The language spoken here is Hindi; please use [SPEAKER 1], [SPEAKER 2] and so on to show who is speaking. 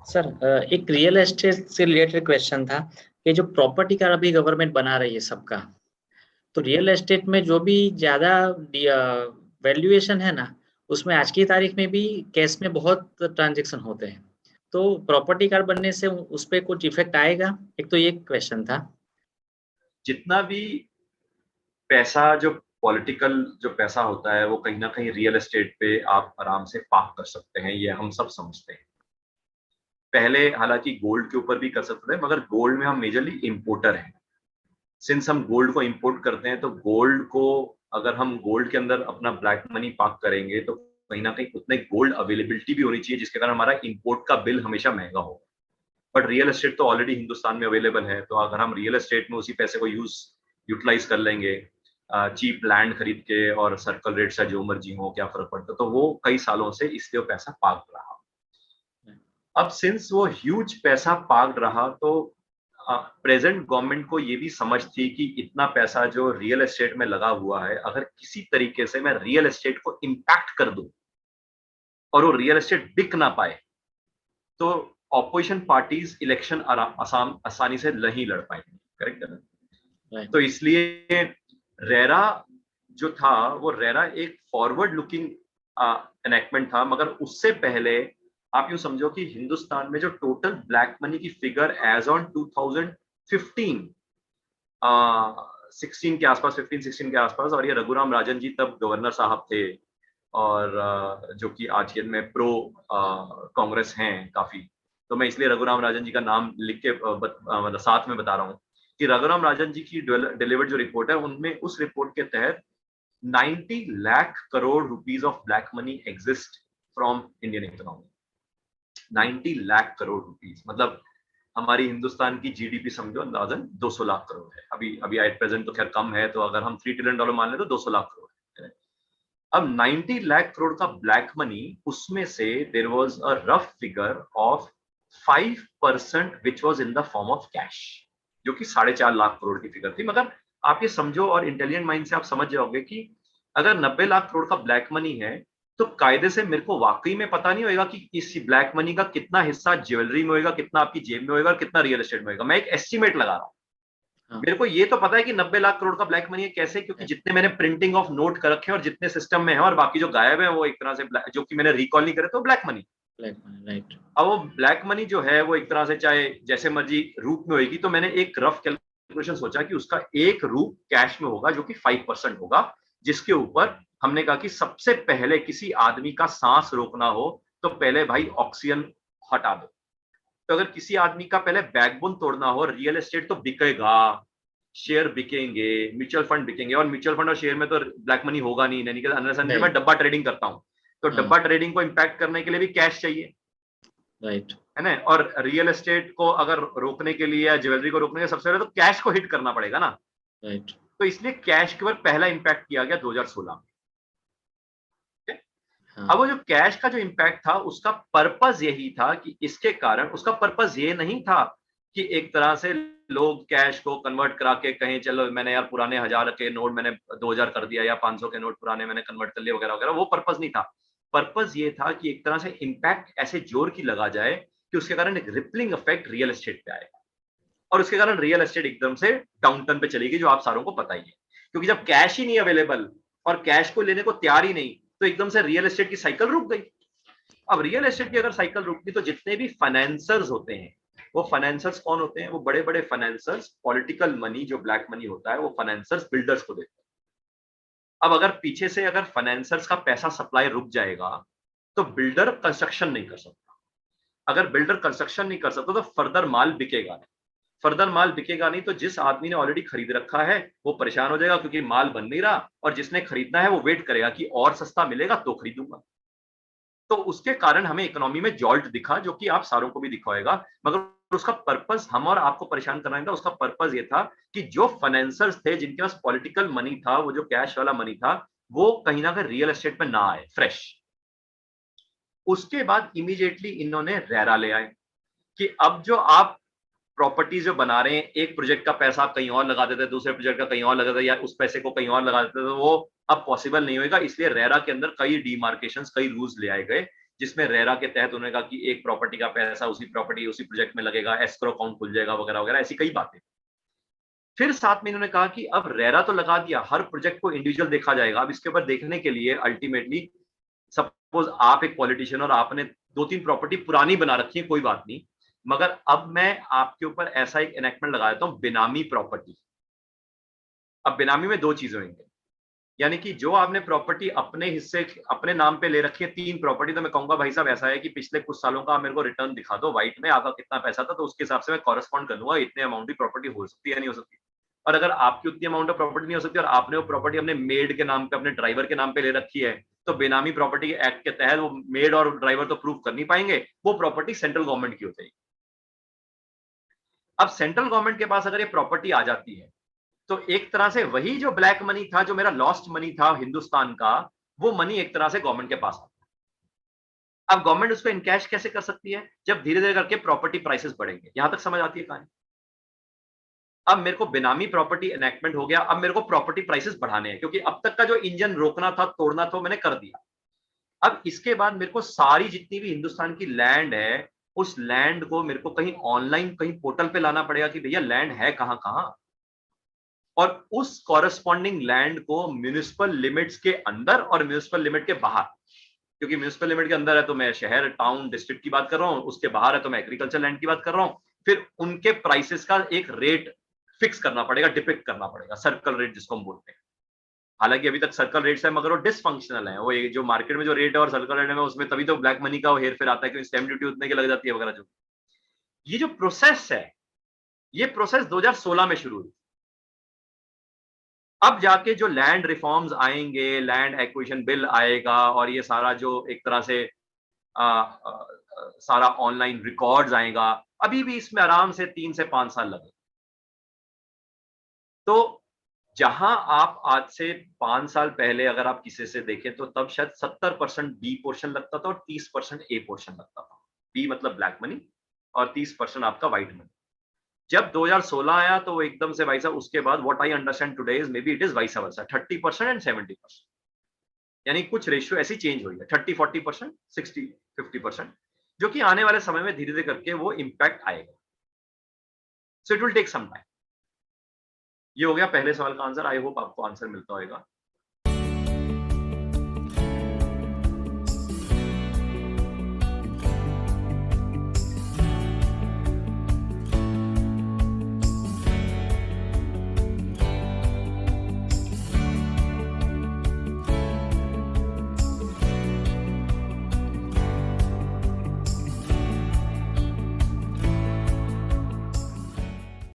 [SPEAKER 1] सर एक रियल एस्टेट से रिलेटेड क्वेश्चन था कि जो प्रॉपर्टी का अभी गवर्नमेंट बना रही है सबका, तो रियल एस्टेट में जो भी ज़्यादा वैल्यूएशन है ना, उसमें आज की तारीख में भी कैश में बहुत ट्रांजैक्शन होते हैं। तो प्रॉपर्टी कार्ड बनने से उस पे कुछ इफ़ेक्ट आएगा? एक तो ये क्वेश्चन था।
[SPEAKER 2] जितना भी पैसा जो पॉलिटिकल जो पैसा होता है वो कहीं ना कहीं रियल एस्टेट पे आप आराम से पार्क कर सकते हैं, ये हम सब समझते हैं। पहले हालांकि गोल्ड के ऊपर भी कर सकते थे, मगर गोल्ड में हम मेजरली इंपोर्टर हैं। सिंस हम गोल्ड को इंपोर्ट करते हैं, तो गोल्ड को अगर हम गोल्ड के अंदर अपना ब्लैक मनी पार्क करेंगे तो कहीं ना कहीं उतने गोल्ड अवेलेबिलिटी भी होनी चाहिए जिसके कारण हमारा इंपोर्ट का बिल हमेशा महंगा हो। बट रियल एस्टेट तो ऑलरेडी हिंदुस्तान में अवेलेबल है, तो अगर हम रियल एस्टेट में उसी पैसे को यूटिलाइज कर लेंगे, चीप लैंड खरीद के और सर्कल रेट से जो मर्जी हो, क्या फर्क पड़ता, तो वो कई सालों से इसलिए पैसा पार्क रहा। अब सिंस वो ह्यूज पैसा पार्क रहा, तो प्रेजेंट गवर्नमेंट को ये भी समझ थी कि इतना पैसा जो रियल एस्टेट में लगा हुआ है, अगर किसी तरीके से मैं रियल एस्टेट को इम्पैक्ट कर दूं और वो रियल एस्टेट बिक ना पाए, तो ऑपोजिशन पार्टीज इलेक्शन आसानी से नहीं लड़ पाएंगे। करेक्ट है ना? तो इसलिए रेरा जो था, वो रेरा एक फॉरवर्ड लुकिंग एनेक्टमेंट था, मगर उससे पहले आप यूं समझो कि हिंदुस्तान में जो टोटल ब्लैक मनी की फिगर एज ऑन 2015 16 के आसपास, 15-16 के आसपास, और ये रघुराम राजन जी तब गवर्नर साहब थे, और जो कि आज के में प्रो कांग्रेस हैं काफी। तो मैं इसलिए रघुराम राजन जी का नाम लिख के मतलब साथ में बता रहा हूँ कि रघुराम राजन जी की डिलीवर्ड जो रिपोर्ट है, उनमें उस रिपोर्ट के तहत 90 lakh crore rupees of black money exist from Indian economy. 90 lakh crore rupees मतलब हमारी हिंदुस्तान की जीडीपी समझो अंदाजन 200 लाख करोड़ है। अभी अभी एट प्रेजेंट तो खैर कम है, तो अगर हम $3 ट्रिलियन मान ले तो 200 लाख करोड़ है। अब 90 लाख करोड़ का ब्लैक मनी, उसमें से there was a rough figure of 5% which was in the form of cash, जो कि 4.5 लाख करोड़ की फिगर थी। मगर आप ये समझो, और इंटेलिजेंट माइंड से आप समझ जाओगे कि अगर 90 लाख करोड़ का ब्लैक मनी है, तो कायदे से मेरे को वाकई में पता नहीं होगा कि इस ब्लैक मनी का कितना हिस्सा ज्वेलरी में होगा, कितना आपकी जेब में होगा और कितना रियल एस्टेट में होगा। मैं एक एस्टिमेट लगा रहा हूँ।
[SPEAKER 1] हाँ,
[SPEAKER 2] मेरे को ये तो पता है कि 90 लाख करोड़ का ब्लैक मनी है। कैसे? क्योंकि जितने मैंने प्रिंटिंग ऑफ नोट कर रखे हैं और जितने सिस्टम में है, और बाकी जो गायब है वो एक तरह से जो कि मैंने रिकॉल नहीं करे, तो black money.
[SPEAKER 1] Black money, right.
[SPEAKER 2] अब वो ब्लैक मनी जो है वो एक तरह से चाहे जैसे मर्जी रूप में होगी, तो मैंने एक रफ कैलकुलेशन सोचा कि उसका एक रूप कैश में होगा जो कि 5% होगा, जिसके ऊपर हमने कहा कि सबसे पहले किसी आदमी का सांस रोकना हो तो पहले भाई ऑक्सीजन हटा दो। तो अगर किसी आदमी का पहले बैकबोन तोड़ना हो, रियल एस्टेट तो बिकेगा, शेयर बिकेंगे, म्यूचुअल फंड बिकेंगे, और म्यूचुअल फंड और शेयर में तो ब्लैक मनी होगा नहीं, नहीं। मैं डब्बा ट्रेडिंग करता हूँ, तो
[SPEAKER 1] हाँ,
[SPEAKER 2] डब्बा ट्रेडिंग को इम्पैक्ट करने के लिए भी कैश चाहिए,
[SPEAKER 1] राइट,
[SPEAKER 2] है ना? और रियल एस्टेट को अगर रोकने के लिए या ज्वेलरी को रोकने के लिए सबसे पहले तो कैश को हिट करना पड़ेगा ना।
[SPEAKER 1] राइट।
[SPEAKER 2] तो इसलिए कैश के ऊपर पहला इंपैक्ट किया गया 2016 में।
[SPEAKER 1] हाँ,
[SPEAKER 2] अब वो जो कैश का जो इम्पैक्ट था, उसका पर्पस यही था कि इसके कारण, उसका पर्पस ये नहीं था कि एक तरह से लोग कैश को कन्वर्ट करा के कहें चलो मैंने यार पुराने 1000 के नोट मैंने 2000 कर दिया, या 500 के नोट पुराने मैंने कन्वर्ट कर लिया वगैरह वगैरह। वो पर्पस नहीं था। पर्पस ये था कि एक तरह से इम्पैक्ट ऐसे जोर की लगा जाए कि उसके कारण एक रिपलिंग इफेक्ट रियल एस्टेट पे आएगा, और उसके कारण रियल एस्टेट एकदम से डाउनटर्न पे चलेगी, जो आप सारों को पता ही है। क्योंकि जब कैश ही नहीं अवेलेबल और कैश को लेने को तैयार ही नहीं, तो एकदम से रियल एस्टेट की साइकिल रुक गई। अब रियल एस्टेट की अगर साइकिल रुकती, तो जितने भी फाइनेंसर्स होते हैं, वो फाइनेंसर्स कौन होते हैं? वो बड़े बड़े फाइनेंसर्स, पॉलिटिकल मनी जो ब्लैक मनी होता है, वो फाइनेंसर्स बिल्डर्स को देते हैं। अब अगर पीछे से अगर फाइनेंसर्स का पैसा सप्लाई रुक जाएगा, तो बिल्डर कंस्ट्रक्शन नहीं कर सकता। अगर बिल्डर कंस्ट्रक्शन नहीं कर सकता, तो फर्दर माल बिकेगा नहीं। फर्दर माल बिकेगा नहीं, तो जिस आदमी ने ऑलरेडी खरीद रखा है वो परेशान हो जाएगा क्योंकि माल बन नहीं रहा, और जिसने खरीदना है वो वेट करेगा कि और सस्ता मिलेगा तो खरीदूंगा। तो उसके कारण हमें इकोनॉमी में जॉल्ट दिखा, जो कि आप सारों को भी दिखा होगा। मगर उसका पर्पस हम और आपको परेशान करना नहीं था। उसका पर्पस ये था कि जो फाइनेंसर्स थे, जिनके पास पॉलिटिकल मनी था, वो जो कैश वाला मनी था, वो कहीं ना कहीं रियल एस्टेट में ना आए फ्रेश। उसके बाद इमीडिएटली इन्होंने रेरा ले आए कि अब जो आप प्रॉपर्टी जो बना रहे हैं, एक प्रोजेक्ट का पैसा आप कहीं और लगा देते, दूसरे प्रोजेक्ट का कहीं और लगा देते, या उस पैसे को कहीं और लगा देते, तो वो अब पॉसिबल नहीं होगा। इसलिए रेरा के अंदर कई डिमार्केशन, कई रूल्स ले आए गए, जिसमें रेरा के तहत उन्होंने कहा कि एक प्रॉपर्टी का पैसा उसी प्रॉपर्टी उसी प्रोजेक्ट में लगेगा, एस्क्रो अकाउंट खुल जाएगा वगैरह वगैरह, ऐसी कई बातें। फिर साथ में इन्होंने कहा कि अब रेरा तो लगा दिया, हर प्रोजेक्ट को इंडिविजुअल देखा जाएगा। अब इसके ऊपर देखने के लिए अल्टीमेटली सपोज आप एक पॉलिटिशियन और आपने 2-3 प्रॉपर्टी पुरानी बना रखी है, कोई बात नहीं, मगर अब मैं आपके ऊपर ऐसा एक एनेक्टमेंट लगा देता हूं, बेनामी प्रॉपर्टी। अब बेनामी में 2 चीजें होंगी, यानी कि जो आपने प्रॉपर्टी अपने हिस्से अपने नाम पे ले रखी है 3 प्रॉपर्टी, तो मैं कहूंगा भाई साहब ऐसा है कि पिछले कुछ सालों का आप मेरे को रिटर्न दिखा दो, व्हाइट में आपका कितना पैसा था, तो उसके हिसाब से मैं कॉरेस्पॉन्ड कर लूंगा इतने अमाउंट की प्रॉपर्टी हो सकती है या नहीं हो सकती। और अगर आपकी उतनी अमाउंट ऑफ प्रॉपर्टी नहीं हो सकती और आपने वो प्रॉपर्टी अपने मेड के नाम पे, अपने ड्राइवर के नाम पे ले रखी है, तो बेनामी प्रॉपर्टी एक्ट के तहत वो मेड और ड्राइवर तो प्रूव कर नहीं पाएंगे, वो प्रॉपर्टी सेंट्रल गवर्नमेंट की हो जाएगी। अब सेंट्रल गवर्नमेंट के पास अगर ये प्रॉपर्टी आ जाती है, तो एक तरह से वही जो ब्लैक मनी था, जो मेरा लॉस्ट मनी था हिंदुस्तान का, वो मनी एक तरह से गवर्नमेंट के पास आता है। अब गवर्नमेंट उसको इनकैश कैसे कर सकती है? जब धीरे धीरे करके प्रॉपर्टी प्राइसेस बढ़ेंगे। यहां तक समझ आती है कहानी? अब मेरे को बेनामी प्रॉपर्टी एनेक्टमेंट हो गया, अब मेरे को प्रॉपर्टी प्राइसेस बढ़ाने हैं, क्योंकि अब तक का जो इंजन रोकना था, तोड़ना था, मैंने कर दिया। अब इसके बाद मेरे को सारी जितनी भी हिंदुस्तान की लैंड है, उस लैंड को मेरे को कहीं ऑनलाइन कहीं पोर्टल पे लाना पड़ेगा कि भैया लैंड है कहां कहां, और उस कॉरेस्पॉन्डिंग लैंड को म्यूनिसिपल लिमिट्स के अंदर और म्यूनिसिपल लिमिट के बाहर, क्योंकि म्यूनिसिपल लिमिट के अंदर है तो मैं शहर, टाउन, डिस्ट्रिक्ट की बात कर रहा हूं, उसके बाहर है तो मैं एग्रीकल्चर लैंड की बात कर रहा हूं, फिर उनके प्राइसेस का एक रेट फिक्स करना पड़ेगा, डिपिक्ट करना पड़ेगा, सर्कल रेट जिसको हम बोलते हैं। हालांकि अभी तक सर्कल रेट्स है, मगर वो डिसफंक्शनल है। वो जो मार्केट में जो रेट है और सर्कल रेट है, उसमें तभी तो ब्लैक मनी का हेर फेर आता है, क्योंकि स्टैम्प ड्यूटी उतने की लग जाती है वगैरह। जो ये जो प्रोसेस है, ये प्रोसेस 2016 में शुरू हुई। अब जाके जो लैंड रिफॉर्म्स आएंगे, लैंड एक्विजिशन बिल आएगा, और ये सारा जो एक तरह से सारा ऑनलाइन रिकॉर्ड्स आएगा, अभी भी इसमें आराम से 3 से 5 साल लगे। तो जहां आप आज से 5 साल पहले अगर आप किसी से देखें, तो तब शायद 70% बी पोर्शन लगता था और 30% ए पोर्शन लगता था। बी मतलब ब्लैक मनी और 30% आपका व्हाइट मनी। जब 2016 आया तो एकदम से भाई साहब उसके बाद what I understand today is may be it is vice versa, 30% and 70%, यानी कुछ रेशियो ऐसी चेंज हुई है, 30-40%, 60-50%, जो कि आने वाले समय में धीरे धीरे करके वो इंपैक्ट आएगा। So it will take some time. ये हो गया पहले सवाल का आंसर। आई होप आपको आंसर मिलता होगा।